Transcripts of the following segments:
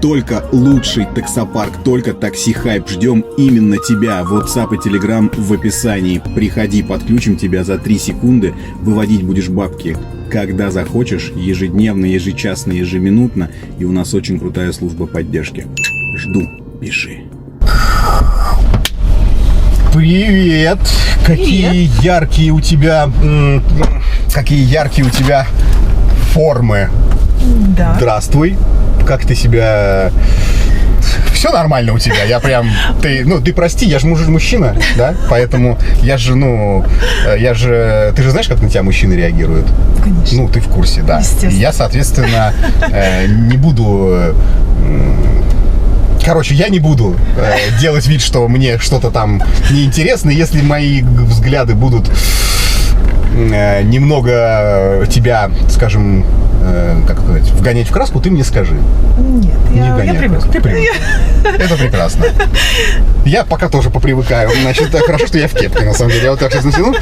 Только лучший таксопарк, только Такси Хайп. Ждем именно тебя. WhatsApp и Telegram в описании. Приходи, подключим тебя за 3 секунды. Выводить будешь бабки когда захочешь, ежедневно, ежечасно, ежеминутно. И у нас очень крутая служба поддержки. Жду. Пиши. Привет! Какие яркие у тебя... Какие яркие у тебя формы. Да. Здравствуй. Как ты себя... Все нормально у тебя, я прям... Ты прости, я же мужчина, да? Поэтому я же, Ты же знаешь, как на тебя мужчины реагируют? Конечно. Ну, ты в курсе, да. Естественно. И я, соответственно, не буду... Короче, я не буду делать вид, что мне что-то там неинтересно. Если мои взгляды будут немного тебя, скажем, как сказать, вгонять в краску, ты мне скажи. Нет, я привык. Ты привык. Это прекрасно. Я пока тоже попривыкаю. Значит, хорошо, что я в кепке, на самом деле. Я вот так сейчас натяну.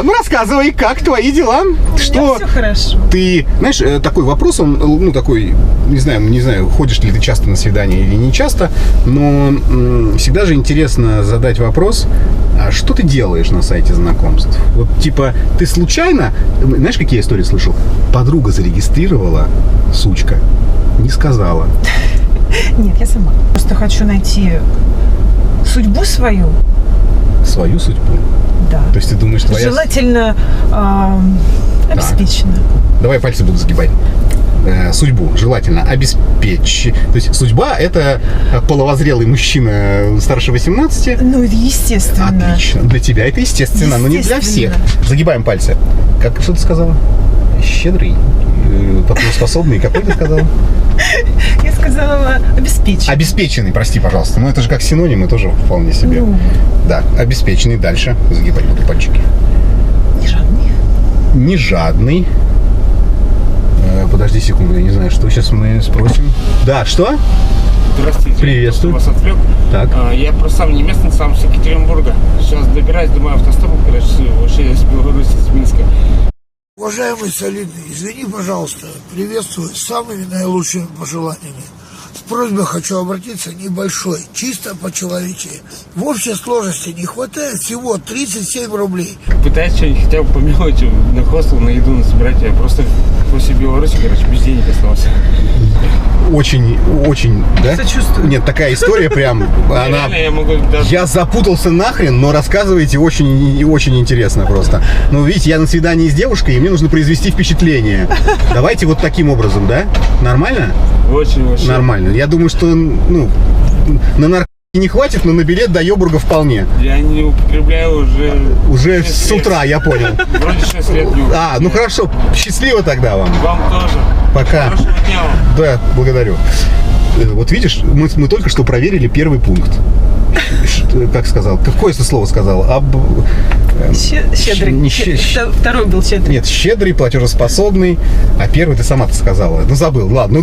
Ну, рассказывай, как твои дела? Что все хорошо. Ты, знаешь, такой вопрос, он, такой, не знаю, ходишь ли ты часто на свидания или не часто, но всегда же интересно задать вопрос, а что ты делаешь на сайте знакомств? Вот, типа, ты случайно, знаешь, какие я истории слышал? Подруга зарегистрировала, сучка, не сказала. Нет, я сама. Просто хочу найти судьбу свою. Свою судьбу? Да. То есть ты думаешь, твоя... Желательно обеспечена. Давай пальцы буду загибать. Судьбу желательно обеспечить. То есть судьба — это половозрелый мужчина старше 18. Ну, естественно. Отлично. Для тебя это естественно, но не для всех. Загибаем пальцы. Что ты сказала? Щедрый, способный. Какой ты сказала? Я сказала обеспеченный. Обеспеченный, прости, пожалуйста. Ну, это же как синонимы тоже вполне себе. Ну. Да, обеспеченный. Дальше. Загибать буду пальчики. Не жадный. Не жадный. Подожди секунду, я не знаю, что сейчас мы спросим. Да, что? Здравствуйте. Приветствую. Вас отвлек. Так. Я просто сам не местный, сам с Екатеринбурга. Сейчас добираюсь, думаю, автостопом, вообще из Беларуси, из Минска. Уважаемый солидный, извини, пожалуйста, приветствую с самыми наилучшими пожеланиями. С просьбой хочу обратиться небольшой, чисто по-человечески. В общей сложности не хватает всего 37 рублей. Пытаюсь что-нибудь хотя бы по мелочи на хостел, на еду насобирать. Я просто после Беларуси, без денег остался. Очень, да? Сочувствую. Нет, такая история прям, она... Реально, я могу даже... Я запутался нахрен, но рассказываете очень интересно просто. Ну, видите, я на свидании с девушкой, и мне нужно произвести впечатление. Давайте вот таким образом, да? Нормально? Очень. Нормально. Я думаю, что, на наркотики не хватит, но на билет до Йобурга вполне. Я не употребляю Уже с утра, я понял. Вроде 6 лет не употребляю. Ну хорошо, счастливо тогда вам. Вам тоже. Пока. Хорошего дня вам. Да, благодарю. Вот видишь, мы только что проверили первый пункт. Как сказал? Какое слово сказал? Щедрый. Второй был щедрый. Нет, щедрый, платежеспособный. А первый ты сама-то сказала. Ну, забыл. Ладно,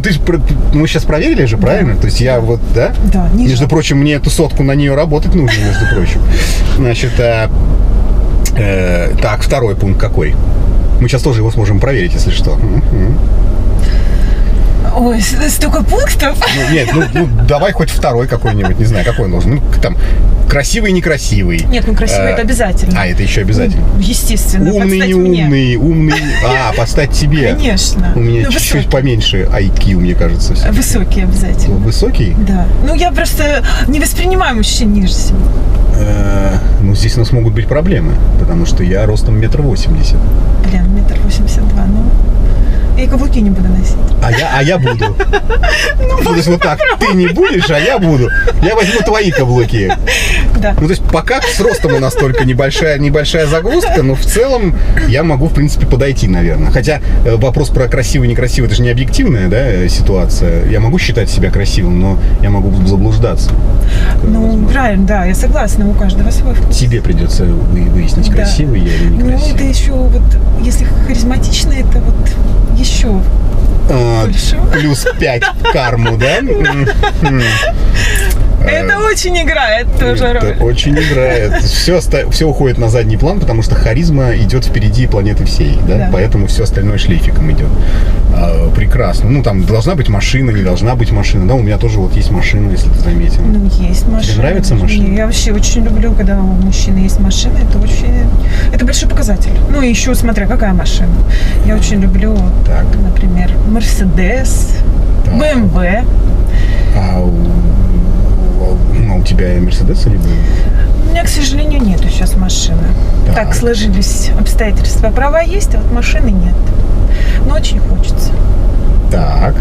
мы сейчас проверили же, правильно? Да. То есть я вот, да? Да, не Между жалко. прочим, мне эту сотку на нее работать нужно, между прочим. Значит, так, второй пункт какой? Мы сейчас тоже его сможем проверить, если что. Ой, столько пунктов. Нет, давай хоть второй какой-нибудь, не знаю, какой он нужен. Там, красивый, некрасивый. Нет, красивый это обязательно. А, это еще обязательно. Естественно. Умный, не умный. Подстать тебе. Конечно. У меня чуть-чуть поменьше IQ, мне кажется. Высокий обязательно. Высокий? Да. Я просто не воспринимаю мужчин ниже себя. Здесь у нас могут быть проблемы, потому что я ростом 1,80 м. Блин, 1,82 м. Я каблуки не буду носить. А я буду. То есть вот так, ты не будешь, а я буду. Я возьму твои каблуки. Да. То есть пока с ростом у нас только небольшая загрузка, но в целом я могу, в принципе, подойти, наверное. Хотя вопрос про красивый и некрасивый, это же не объективная, да, ситуация. Я могу считать себя красивым, но я могу заблуждаться. Правильно, да, я согласна, у каждого свой вкус. Тебе придется выяснить, красивый я или некрасивый. Это еще если харизматичный, это еще больше. Плюс 5 в карму, да? Это очень играет тоже Это роль. очень играет. Все уходит на задний план, потому что харизма идет впереди планеты всей, да? Да. Поэтому все остальное шлейфиком идет. Прекрасно. Ну, там должна быть машина, не должна быть машина. Да, у меня тоже вот есть машина, если ты заметил. Ну, есть машина. Тебе нравится машина? Я вообще очень люблю, когда у мужчины есть машина. Это большой показатель. Ну, и еще смотря какая машина. Я очень люблю, Так. например, Mercedes, Так. BMW. А у тебя Мерседес или BMW? У меня, к сожалению, нету сейчас машины. Так. Так сложились обстоятельства. Права есть, а вот машины нет. Но очень хочется. Так.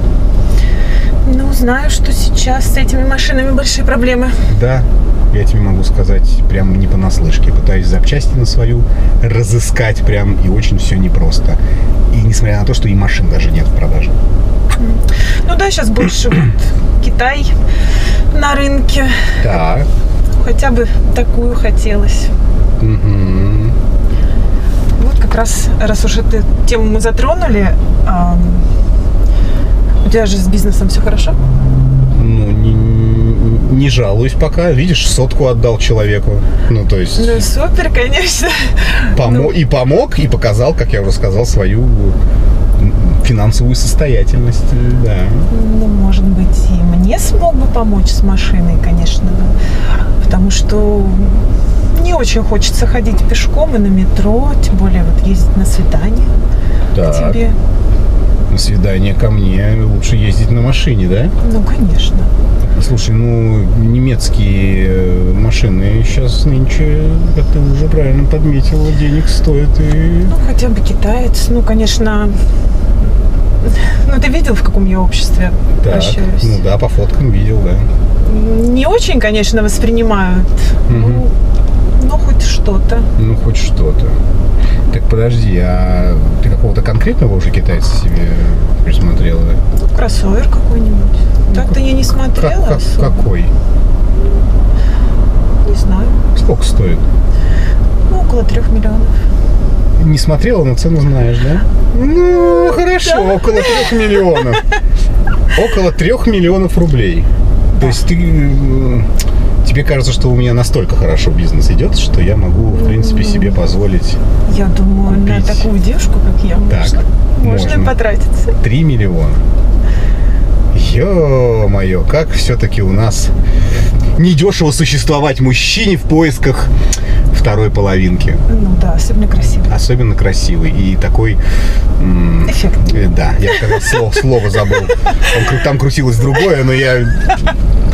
Ну, знаю, что сейчас с этими машинами большие проблемы. Да, я тебе могу сказать, прям не понаслышке. Пытаюсь запчасти на свою разыскать прям, и очень все непросто. И несмотря на то, что и машин даже нет в продаже. Ну да, сейчас больше вот Китай на рынке. Так. Хотя бы такую хотелось. Мгм. Вот как раз уж эту тему мы затронули, у тебя же с бизнесом все хорошо? Ну, не жалуюсь пока. Видишь, 100 отдал человеку. Ну, то есть Ну, супер, конечно. и помог, и показал, как я уже сказал, свою финансовую состоятельность. Да. Ну, может быть, и мне смог бы помочь с машиной, конечно. Потому что не очень хочется ходить пешком и на метро, тем более вот ездить на свидание к Так. тебе. На свидание ко мне лучше ездить на машине, да? Ну, конечно. Слушай, ну, немецкие машины сейчас нынче, как ты уже правильно подметила, денег стоят. И... Ну, хотя бы китаец. Ну, конечно... Ну, ты видел, в каком я обществе Так, вращаюсь? ну да, по фоткам видел, да. Не очень, конечно, воспринимают. Мгм. Но хоть что-то. Ну, хоть что-то. Так, подожди, а ты какого-то конкретного уже китайца себе присмотрела? Ну, кроссовер какой-нибудь. Так-то я не смотрела особо. Какой? Не знаю. Сколько стоит? Ну, около 3 миллионов. Не смотрела, но цену знаешь, да? Ну, хорошо, около 3 миллионов. Около 3 миллионов рублей. То есть тебе кажется, что у меня настолько хорошо бизнес идет, что я могу, в принципе, себе позволить Я думаю, на Купить. такую девушку, как я, Так, можно можно. потратиться. 3 миллиона. Ё-моё, как все-таки у нас недешево существовать мужчине в поисках второй половинки. Ну да, особенно красиво. Особенно красивый и такой... Эффект. Да, я как раз слово забыл. Там крутилось другое, но я...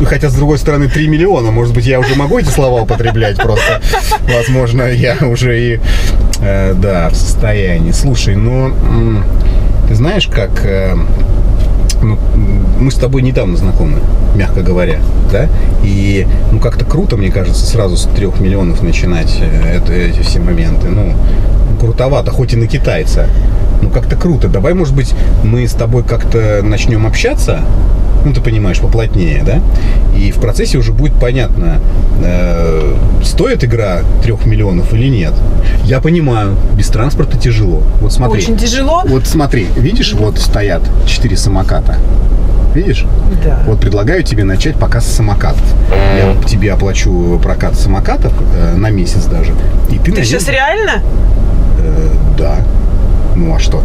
Хотя, с другой стороны, 3 миллиона. Может быть, я уже могу эти слова употреблять просто. Возможно, я уже и... Да, в состоянии. Слушай, ну... Ты знаешь, как... Ну, мы с тобой недавно знакомы, мягко говоря, да? И, ну, как-то круто, мне кажется, сразу с 3 миллионов начинать эти все моменты. Ну, крутовато, хоть и на китайца. Ну, как-то круто. Давай, может быть, мы с тобой как-то начнем общаться, ну, ты понимаешь, поплотнее, да? И в процессе уже будет понятно, стоит игра 3 миллионов или нет. Я понимаю, без транспорта тяжело. Вот смотри. Очень тяжело. Вот смотри, видишь, вот стоят 4 самоката. Видишь? Да. Вот предлагаю тебе начать показ самокатов. Я тебе оплачу прокат самокатов на месяц даже. И ты Ты сейчас реально? Да. Ну а что?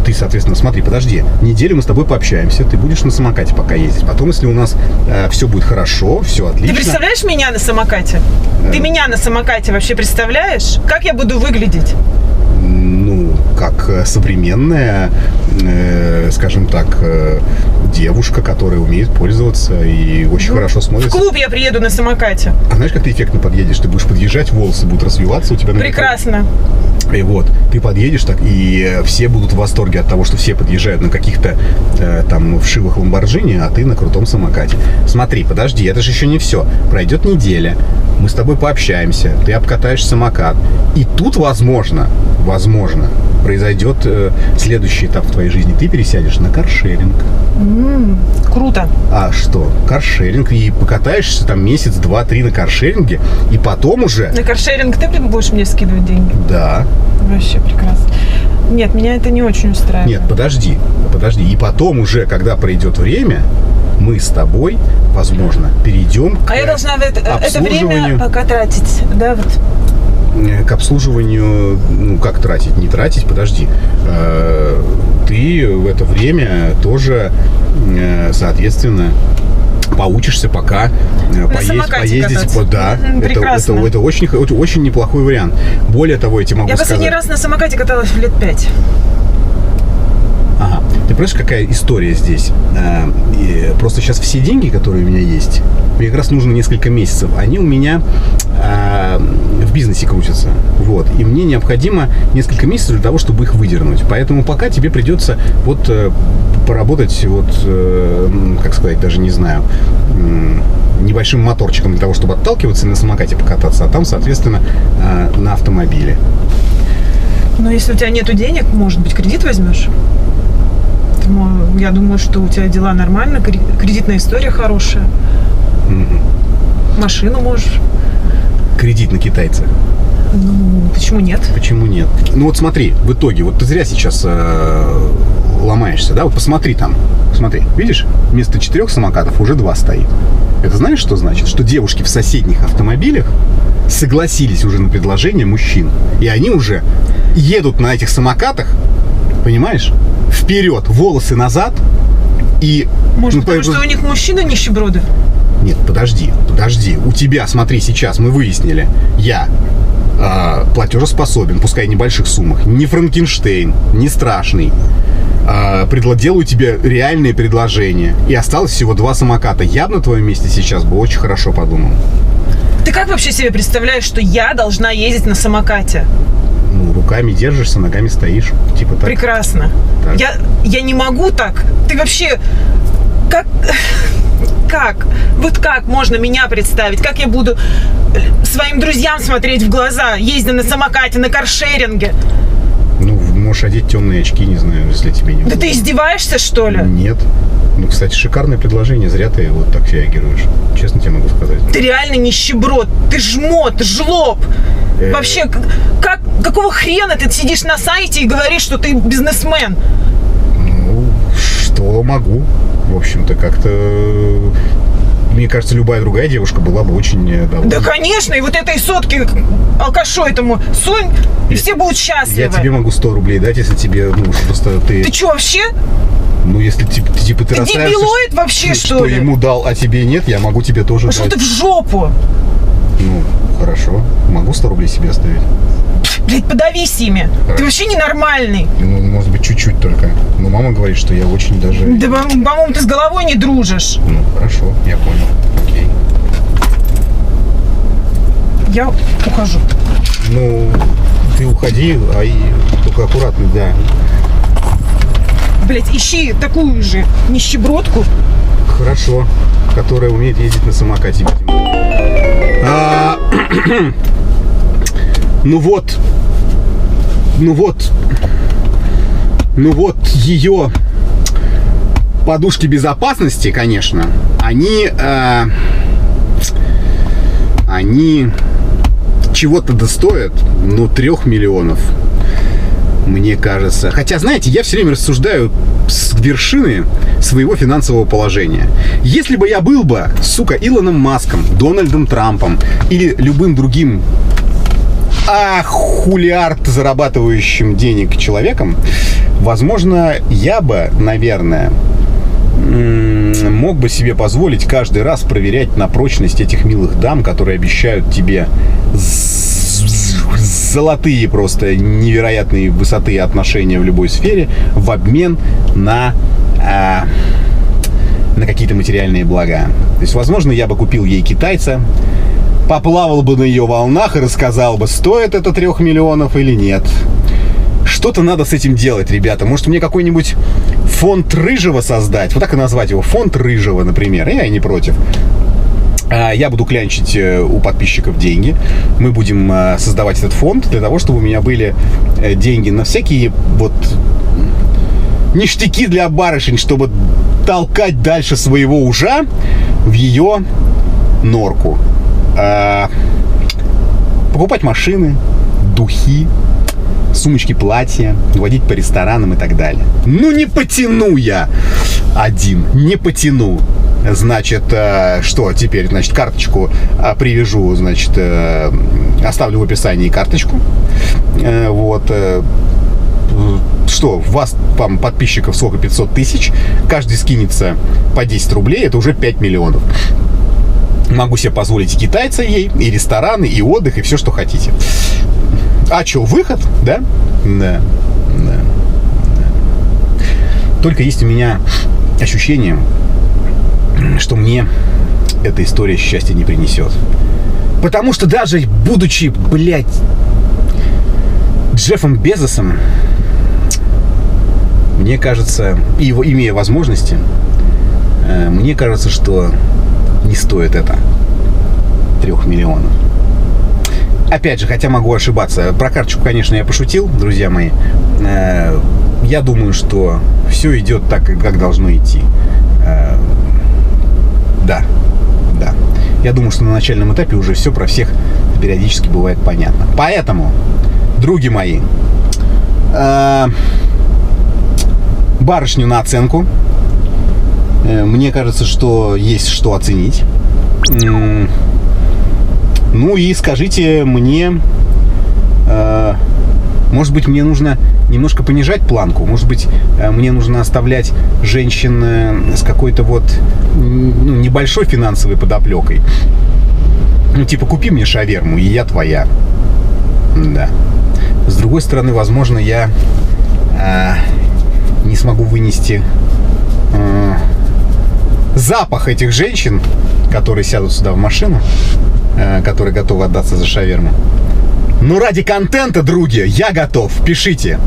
Ты, соответственно, смотри, подожди. Неделю мы с тобой пообщаемся. Ты будешь на самокате пока ездить. Потом, если у нас все будет хорошо, все отлично. Ты представляешь меня на самокате? Ты меня на самокате вообще представляешь? Как я буду выглядеть? Ну, как современная, скажем так, девушка, которая умеет пользоваться и очень хорошо В смотрится. клуб я приеду на самокате. А знаешь, как ты эффектно подъедешь? Ты будешь подъезжать, волосы будут развиваться у тебя на лице. Прекрасно. И вот, ты подъедешь так, и все будут в восторге от того, что все подъезжают на каких-то там вшивых ламборджини, а ты на крутом самокате. Смотри, подожди, это же еще не все. Пройдет неделя, мы с тобой пообщаемся, ты обкатаешь самокат. И тут, возможно, произойдет следующий этап в твоей жизни. Ты пересядешь на каршеринг. Круто. А что? Каршеринг. И покатаешься там месяц, два, три на каршеринге. И потом уже... На каршеринг ты будешь мне скидывать деньги? Да. Вообще прекрасно. Нет, меня это не очень устраивает. Нет, подожди. И потом уже, когда пройдет время, мы с тобой, возможно, перейдем к я должна это время обслуживанию. пока тратить, да, вот? К обслуживанию, ну, как тратить? Не тратить, подожди. Ты в это время тоже, соответственно, поучишься пока поездить. Да, это очень неплохой вариант. Более того, я тебе могу сказать... Я последний раз на самокате каталась лет 5. Ага. Ты понимаешь, какая история здесь? Просто сейчас все деньги, которые у меня есть, мне как раз нужно несколько месяцев. Они у меня в бизнесе крутятся. Вот. И мне необходимо несколько месяцев для того, чтобы их выдернуть. Поэтому пока тебе придется вот поработать, вот, как сказать, даже не знаю, небольшим моторчиком для того, чтобы отталкиваться и на самокате покататься, а там, соответственно, на автомобиле. Но если у тебя нету денег, может быть, кредит возьмешь? Я думаю, что у тебя дела нормально, кредитная история хорошая. Машину можешь. Кредит на китайца. Ну, почему нет? Почему нет? Ну вот смотри, в итоге, вот ты зря сейчас ломаешься, да? Вот посмотри там, посмотри, видишь? Вместо 4 самокатов уже 2 стоит. Это знаешь, что значит? Что девушки в соседних автомобилях согласились уже на предложение мужчин. И они уже едут на этих самокатах, понимаешь? Вперед, волосы назад и... Может, потому что у них мужчины нищеброды? Нет, подожди. У тебя, смотри, сейчас мы выяснили, я платежеспособен, пускай в небольших суммах, не Франкенштейн, не страшный. Делаю тебе реальные предложения. И осталось всего 2 самоката. Я бы на твоем месте сейчас бы очень хорошо подумал. Ты как вообще себе представляешь, что я должна ездить на самокате? Ну, руками держишься, ногами стоишь. Типа так. Прекрасно. Так. Я не могу так. Ты вообще... Как? Вот как можно меня представить? Как я буду своим друзьям смотреть в глаза, ездя на самокате, на каршеринге? Ну, можешь одеть темные очки, не знаю, если тебе не... Да ты издеваешься, что ли? Нет. Ну, кстати, шикарное предложение. Зря ты вот так реагируешь. Честно тебе могу сказать. Ты реально нищеброд. Ты жмот, жлоб. Вообще, какого хрена ты сидишь на сайте и говоришь, что ты бизнесмен? Ну, что могу. В общем-то, как-то... Мне кажется, любая другая девушка была бы очень довольна. Да, конечно. И вот этой сотки алкашу этому сунь, и все будут счастливы. Я тебе могу 100 рублей дать, если тебе, ну, просто ты... Ты что, вообще? Ну, если ты расстраиваешься, дебилоид вообще, что ли? ему дал, а тебе нет, я могу тебе тоже дать. Пошел ты в жопу. Ну, хорошо. Могу 100 рублей себе оставить. Блядь, подавись ими. Хорошо. Ты вообще ненормальный. Ну, может быть, чуть-чуть только. Но мама говорит, что я очень даже... Да, по-моему, ты с головой не дружишь. Ну, хорошо, я понял. Окей. Я ухожу. Ну, ты уходи, только аккуратно, да. Блядь, ищи такую же нищебродку. Хорошо. Которая умеет ездить на самокате. Ну вот ее подушки безопасности, конечно, они чего-то достоят, но 3 миллионов, мне кажется. Хотя, знаете, я все время рассуждаю с вершины своего финансового положения. Если бы я был бы, сука, Илоном Маском, Дональдом Трампом или любым другим хулиард зарабатывающим денег человеком, возможно, я бы, наверное, мог бы себе позволить каждый раз проверять на прочность этих милых дам, которые обещают тебе золотые просто невероятные высоты отношения в любой сфере в обмен на какие-то материальные блага. То есть, возможно, я бы купил ей китайца, поплавал бы на ее волнах и рассказал бы, стоит это 3 миллионов или нет. Что-то надо с этим делать, ребята. Может, мне какой-нибудь фонд рыжего создать? Вот так и назвать его. Фонд рыжего, например. Я не против. Я буду клянчить у подписчиков деньги. Мы будем создавать этот фонд для того, чтобы у меня были деньги на всякие вот ништяки для барышень, чтобы толкать дальше своего ужа в ее норку. Покупать машины, духи, сумочки, платья, водить по ресторанам и так далее. Ну, не потяну я один, не потяну. Значит, что теперь? Значит, карточку привяжу, значит, оставлю в описании карточку. Вот. Что, вас, там, подписчиков сколько? 500 тысяч. Каждый скинется по 10 рублей, это уже 5 миллионов. Могу себе позволить и китайца ей, и рестораны, и отдых, и все, что хотите. А что, выход, да? Да. Только есть у меня ощущение, что мне эта история счастья не принесет. Потому что даже будучи, блядь, Джеффом Безосом, мне кажется, имея возможности, мне кажется, что не стоит это 3 миллионов. Опять же, хотя могу ошибаться. Про карточку, конечно, я пошутил, друзья мои. Я думаю, что все идет так, как должно идти. Да. Я думаю, что на начальном этапе уже все про всех периодически бывает понятно. Поэтому, други мои, барышню на оценку. Мне кажется, что есть что оценить. Ну и скажите мне, может быть, мне нужно немножко понижать планку? Может быть, мне нужно оставлять женщин с какой-то вот небольшой финансовой подоплекой? Ну, типа, купи мне шаверму, и я твоя. Да. С другой стороны, возможно, я не смогу вынести запах этих женщин, которые сядут сюда в машину, которые готовы отдаться за шаверму. Ну, ради контента, други, я готов. Пишите.